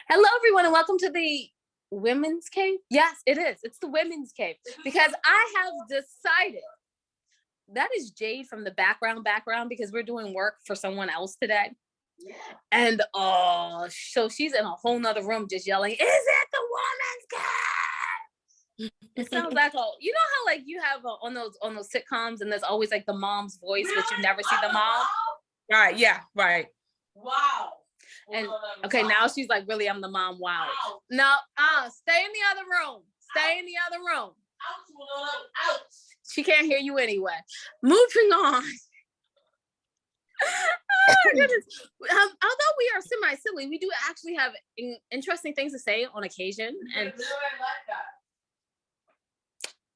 Hello, everyone, and welcome to the Women's Cave. Yes, it is. It's the Women's Cave because I have decided that is Jade from the background because we're doing work for someone else today. And so she's in a whole nother room just yelling, "Is it the Women's Cave?" It sounds like you know how like you have on those sitcoms and there's always like the mom's voice, but you never see the mom. Right. Yeah. Right. Wow. And okay, now she's like, really, I'm the mom. Wow. No, stay in the other room. Stay in the other room. Ouch. She can't hear you anyway. Moving on. Oh my goodness. Although we are semi-silly, we do actually have interesting things to say on occasion. And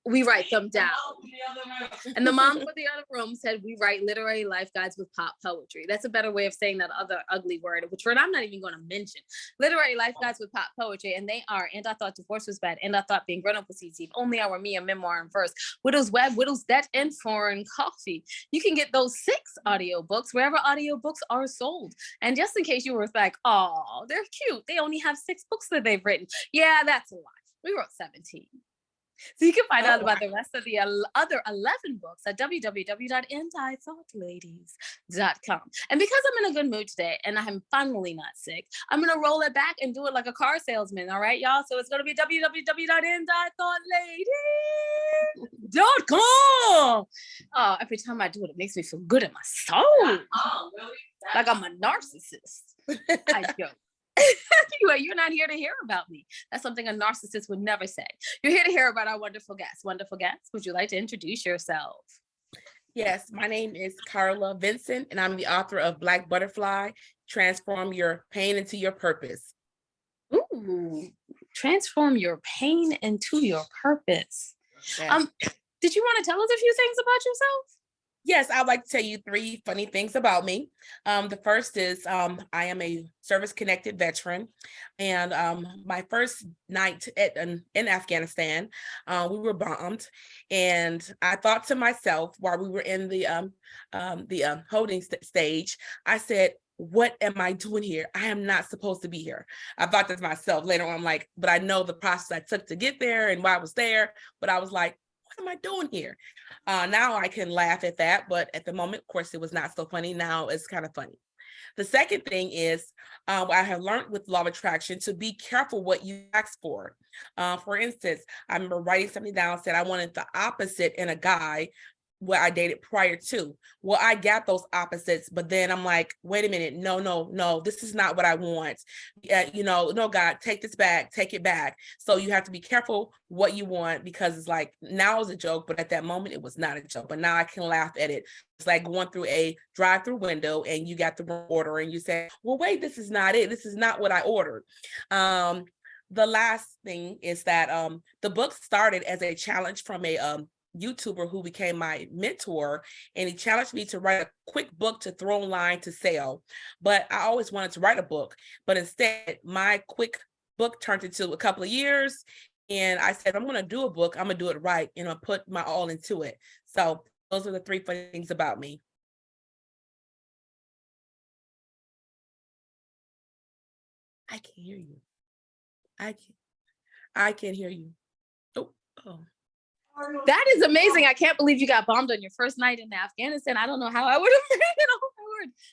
we write them down. And the mom for the other room said we write literary life guides with pop poetry. That's a better way of saying that other ugly word, which word I'm not even going to mention. Literary life guides with pop poetry. And they are And I Thought Divorce Was Bad, And I Thought Being Grown Up Was Easy, If Only I Were Me, A Memoir in Verse, Widow's Web, Widow's Debt, and Foreign Coffee. You can get those 6 audiobooks wherever audiobooks are sold. And just in case you were like, oh, they're cute, they only have 6 books that they've written. Yeah, that's a lie. We wrote 17. So you can find out about the rest of the other 11 books at www.andithoughtLadies.com. And because I'm in a good mood today and I'm finally not sick, I'm going to roll it back and do it like a car salesman. All right, y'all? So it's going to be www.andithoughtLadies.com. Oh, every time I do it, it makes me feel good in my soul. Oh, really? Like I'm a narcissist. I joke. Anyway, you're not here to hear about me. That's something a narcissist would never say. You're here to hear about our wonderful guests. Wonderful guests, would you like to introduce yourself? Yes, my name is Carla Vincent, and I'm the author of Black Butterfly, Transform Your Pain into Your Purpose. Ooh, transform your pain into your purpose. Yes. Did you want to tell us a few things about yourself? Yes, I'd like to tell you 3 funny things about me. The first is I am a service-connected veteran, and my first night in Afghanistan, we were bombed, and I thought to myself while we were in the holding stage, I said, what am I doing here? I am not supposed to be here. I thought to myself later on, I'm like, but I know the process I took to get there and why I was there, but I was like, what am I doing here? Now I can laugh at that, but at the moment, of course, it was not so funny. Now it's kind of funny. The second thing is I have learned with law of attraction to be careful what you ask for. For instance, I remember writing something down, said I wanted the opposite in a guy what I dated prior to. Well, I got those opposites, but then I'm like, wait a minute, no, this is not what I want. No, God, take this back, take it back. So you have to be careful what you want, because it's like now it's a joke, but at that moment it was not a joke. But now I can laugh at it. It's like going through a drive-through window and you got the wrong order and you say, well, wait, this is not it. This is not what I ordered. The last thing is that the book started as a challenge from a YouTuber who became my mentor, and he challenged me to write a quick book to throw online to sell. But I always wanted to write a book, but instead my quick book turned into a couple of years, and I said, I'm going to do a book, I'm going to do it right, and I'll put my all into it. So those are the 3 funny things about me. I can't hear you. I can't hear you. Oh. That is amazing. I can't believe you got bombed on your first night in Afghanistan. I don't know how I would have made it over.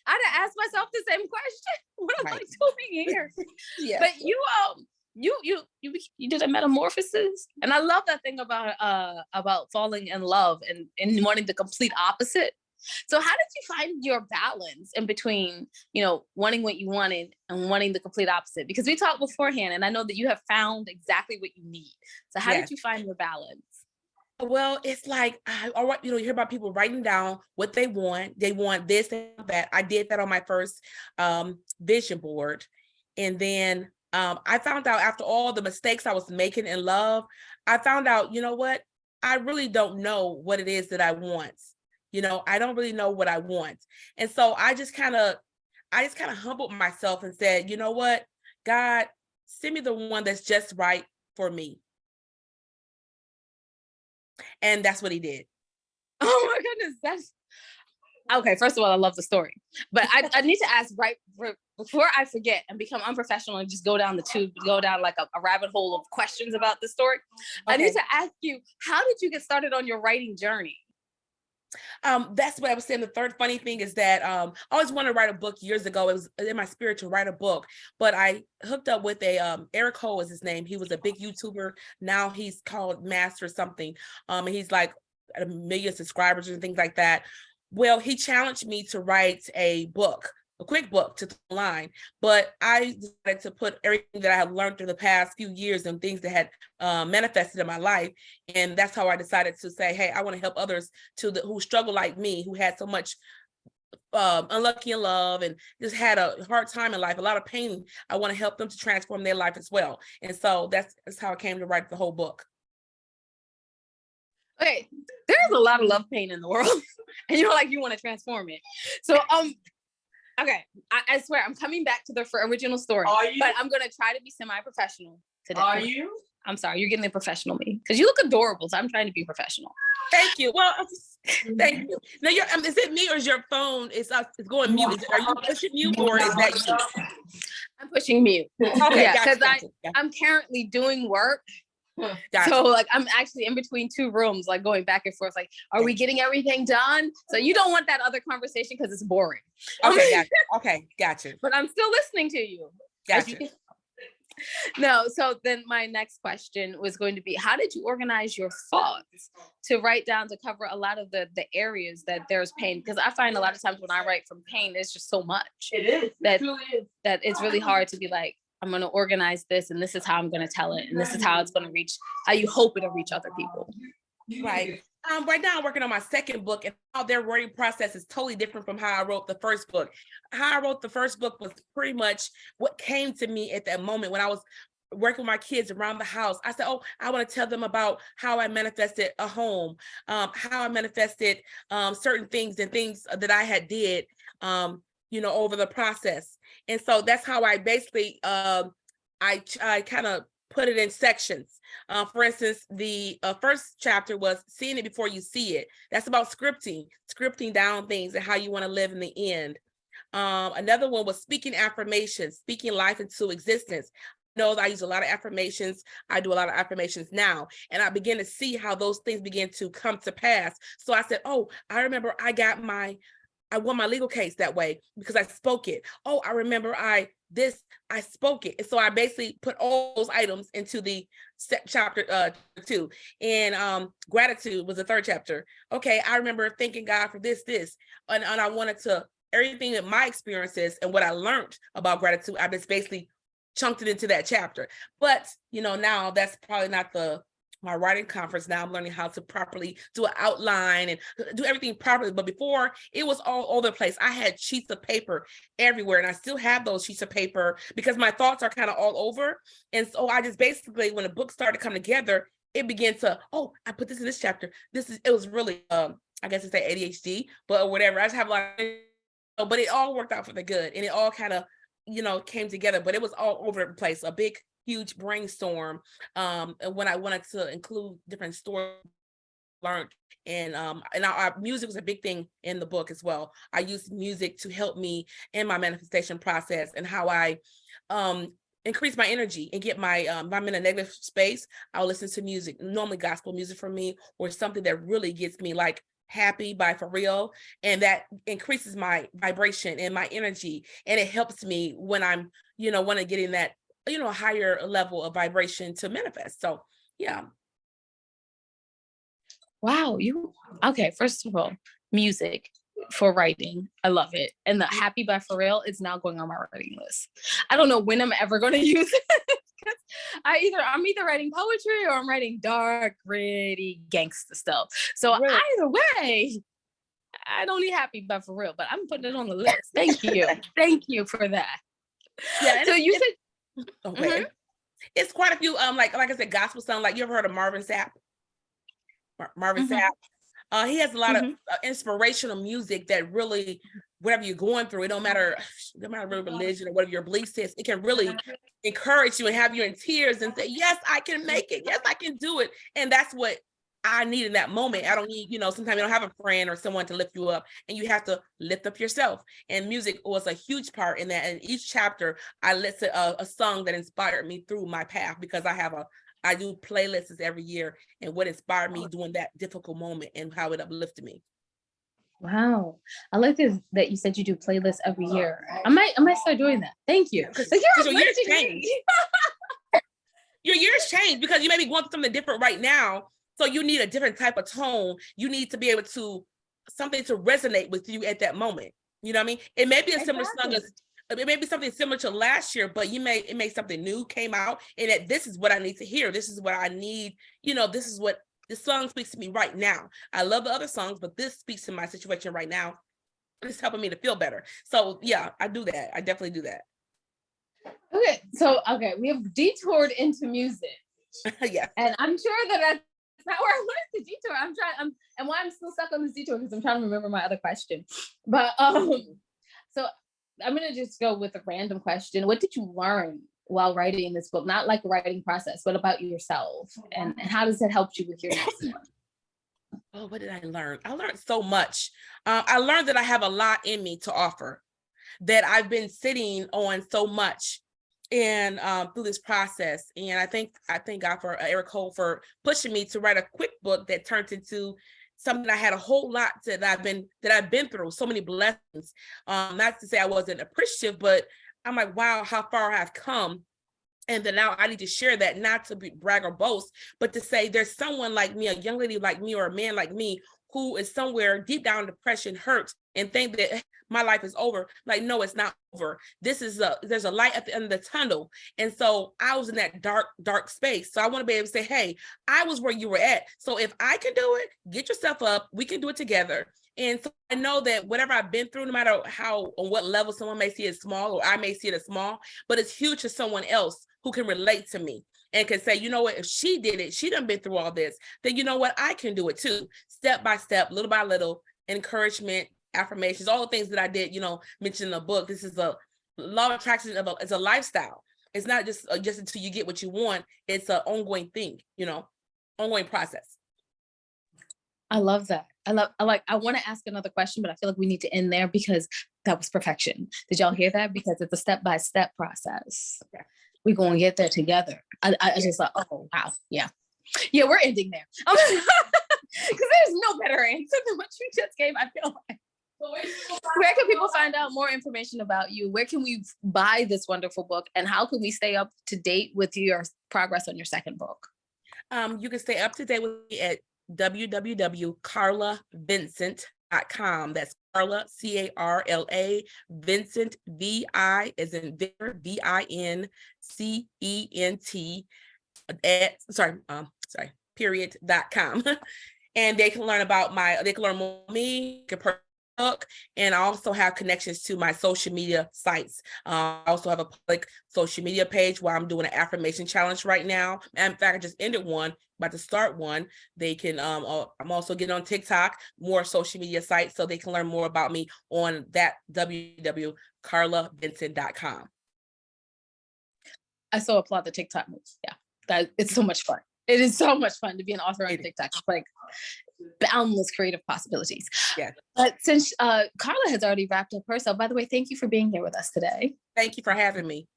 I'd have asked myself the same question. What am I doing here? Yeah. But you did a metamorphosis, and I love that thing about falling in love and wanting the complete opposite. So how did you find your balance in between, wanting what you wanted and wanting the complete opposite? Because we talked beforehand, and I know that you have found exactly what you need. So how did you find your balance? Well, it's like, you hear about people writing down what they want. They want this and that. I did that on my first vision board. And then I found out after all the mistakes I was making in love, I found out, you know what? I really don't know what it is that I want. I don't really know what I want. And so I just kind of humbled myself and said, you know what, God, send me the one that's just right for me. And that's what he did. Oh my goodness, Okay, first of all, I love the story, but I need to ask before I forget and become unprofessional and just go down the tube, go down like a rabbit hole of questions about the story. I need to ask you, how did you get started on your writing journey? That's what I was saying. The third funny thing is that I always wanted to write a book years ago. It was in my spirit to write a book, but I hooked up with Eric Cole is his name. He was a big YouTuber. Now he's called Master something. And he's like 1 million subscribers and things like that. Well, he challenged me to write a quick book to online, but I decided to put everything that I have learned through the past few years and things that had manifested in my life. And that's how I decided to say, hey, I want to help others who struggle like me, who had so much unlucky in love and just had a hard time in life, a lot of pain. I want to help them to transform their life as well. And so that's how I came to write the whole book. Okay, there's a lot of love pain in the world, and you're like, you want to transform it. So, okay, I swear I'm coming back to the original story, but I'm gonna try to be semi-professional today. Are you? I'm sorry, you're getting the professional me because you look adorable, so I'm trying to be professional. Thank you. Well, thank you. Now, is it me or is your phone? It's going mute. Are you pushing mute or is that you? I'm pushing mute. Okay, yeah, because I'm currently doing work. Gotcha. So like I'm actually in between two rooms, like going back and forth, like, are we getting everything done? So you don't want that other conversation because it's boring. Okay, gotcha. Okay, gotcha. But I'm still listening to you. Gotcha. No, so then my next question was going to be, how did you organize your thoughts to write down to cover a lot of the areas that there's pain? Because I find a lot of times when I write from pain, there's just so much. It is. That It truly is. That it's really hard to be like, I'm going to organize this and this is how I'm going to tell it. And this is how it's going to reach, how you hope it'll reach other people. Right. Right now I'm working on my second book and how their writing process is totally different from how I wrote the first book. How I wrote the first book was pretty much what came to me at that moment when I was working with my kids around the house. I said, oh, I want to tell them about how I manifested a home, how I manifested certain things and things that I had did, over the process. And so that's how I basically, I kind of put it in sections. For instance, the first chapter was seeing it before you see it. That's about scripting down things and how you want to live in the end. Another one was speaking affirmations, speaking life into existence. I know that I use a lot of affirmations. I do a lot of affirmations now, and I begin to see how those things begin to come to pass. So I said, oh, I remember I won my legal case that way because I spoke it. Oh, I remember I spoke it. And so I basically put all those items into the chapter 2. And gratitude was the third chapter. Okay, I remember thanking God for this. And I wanted to, everything that my experiences and what I learned about gratitude, I just basically chunked it into that chapter. But, now that's probably not my writing conference. Now I'm learning how to properly do an outline and do everything properly. But before, it was all over the place. I had sheets of paper everywhere, and I still have those sheets of paper because my thoughts are kind of all over. And so I just basically, when the book started to come together, it began to, oh, I put this in this chapter. It was really, I guess it's ADHD, but whatever. I just have a lot of, but it all worked out for the good. And it all kind of, came together, but it was all over the place. A big, huge brainstorm when I wanted to include different stories learned. And our music was a big thing in the book as well. I used music to help me in my manifestation process and how I increase my energy and get my, if I'm in a negative space, I'll listen to music, normally gospel music for me, or something that really gets me like Happy by For Real. And that increases my vibration and my energy. And it helps me when I'm, want to get in that, a higher level of vibration to manifest. So, yeah. Wow. Okay. First of all, music for writing. I love it. And the Happy by For Real is now going on my writing list. I don't know when I'm ever going to use it. I'm either writing poetry or I'm writing dark, gritty, gangster stuff. So really? Either way, I don't need Happy by For Real, but I'm putting it on the list. Thank you. Thank you for that. Yeah. So you said, okay. Mm-hmm. It's quite a few, like I said, gospel song. Like, you ever heard of Marvin Sapp? Marvin mm-hmm. Sapp. He has a lot mm-hmm. of inspirational music that really, whatever you're going through, it don't matter religion or whatever your belief says, it can really encourage you and have you in tears and say, yes, I can make it. Yes, I can do it. And that's what I need in that moment. I don't need, sometimes you don't have a friend or someone to lift you up, and you have to lift up yourself. And music was a huge part in that. And each chapter, I listed a song that inspired me through my path, because I do playlists every year, and what inspired me during that difficult moment and how it uplifted me. Wow. I like this that you said you do playlists every year. I might start doing that. Thank you. Because Like, you're your years uplifting change. me. Your years change because you may be going through something different right now. So you need a different type of tone. You need to be able to, something to resonate with you at that moment. You know what I mean? It may be a similar song as, it may be something similar to last year, but it may something new came out, and that this is what I need to hear. This is what I need. This is what this song speaks to me right now. I love the other songs, but this speaks to my situation right now. It's helping me to feel better. So yeah, I do that. I definitely do that. Okay. So, we have detoured into music. Yeah. And I'm sure that that's not where I wanted to detour. And why I'm still stuck on this detour, because I'm trying to remember my other question. But so I'm gonna just go with a random question. What did you learn while writing this book? Not like a writing process, but about yourself, and how does it help you with your next one? Oh, what did I learn? I learned so much. I learned that I have a lot in me to offer, that I've been sitting on so much and through this process. And I thank God for Eric Cole for pushing me to write a quick book that turned into something I had a whole lot that I've been through, so many blessings. Not to say I wasn't appreciative, but I'm like, wow, how far I've come. And then now I need to share that, not to brag or boast, but to say there's someone like me, a young lady like me, or a man like me, who is somewhere deep down in depression, hurt, and think that my life is over. Like, no, it's not over. There's a light at the end of the tunnel. And so I was in that dark space. So I want to be able to say, hey, I was where you were at. So if I can do it, get yourself up, we can do it together. And so I know that whatever I've been through, no matter how, on what level someone may see it small, or I may see it as small, but it's huge to someone else who can relate to me and can say, you know what, if she did it, she done been through all this, then you know what, I can do it too. Step by step, little by little, encouragement, affirmations, all the things that I did, mention in the book. This is a law of attraction, it's a lifestyle. It's not just until you get what you want. It's an ongoing thing, ongoing process. I love that. I want to ask another question, but I feel like we need to end there because that was perfection. Did y'all hear that? Because it's a step-by-step process. Okay. We're going to get there together. I just thought, oh, wow. Yeah, we're ending there. Because there's no better answer than what you just gave, I feel like. Where can people find out more information about you? Where can we buy this wonderful book? And how can we stay up to date with your progress on your second book? You can stay up to date with me at www.carlavincent.com. That's Carla, Carla, Vincent, VI as in Victor, VINCENT .com. And they can learn about more about me, book, and I also have connections to my social media sites. I also have a public social media page where I'm doing an affirmation challenge right now. And in fact, I just ended one, about to start one. They can, I'm also getting on TikTok, more social media sites, so they can learn more about me on that www.carlavincent.com. I so applaud the TikTok moves. Yeah, it's so much fun. It is so much fun to be an author on TikTok. It's like boundless creative possibilities. Yeah. But since Carla has already wrapped up herself, by the way, thank you for being here with us today. Thank you for having me.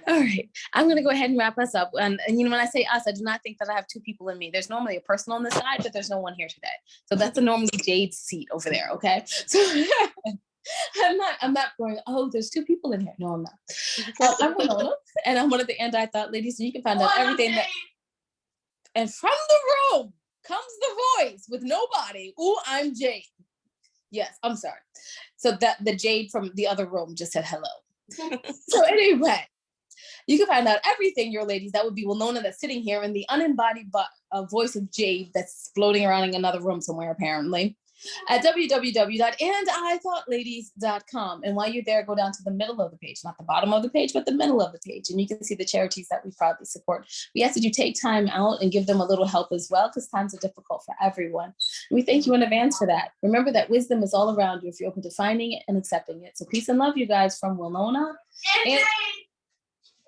All right. I'm going to go ahead and wrap us up. And when I say us, I do not think that I have two people in me. There's normally a person on the side, but there's no one here today. So that's a normally Jade's seat over there. Okay. So I'm not going, oh, there's two people in here. No, I'm not. I'm Winona, and I'm one of the anti-thought ladies. So you can find out everything that. And from the room comes the voice with no body. Ooh, I'm Jade. Yes, I'm sorry. So that the Jade from the other room just said hello. So anyway, you can find out everything, your ladies. That would be Winona that's sitting here in the unembodied voice of Jade that's floating around in another room somewhere, apparently, at www.andithoughladies.com. And while you're there, go down to the middle of the page, not the bottom of the page, but the middle of the page. And you can see the charities that we proudly support. We ask that you take time out and give them a little help as well, because times are difficult for everyone. We thank you in advance for that. Remember that wisdom is all around you if you're open to finding it and accepting it. So peace and love, you guys, from Winona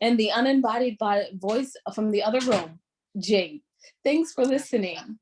and the unembodied voice from the other room, Jade. Thanks for listening.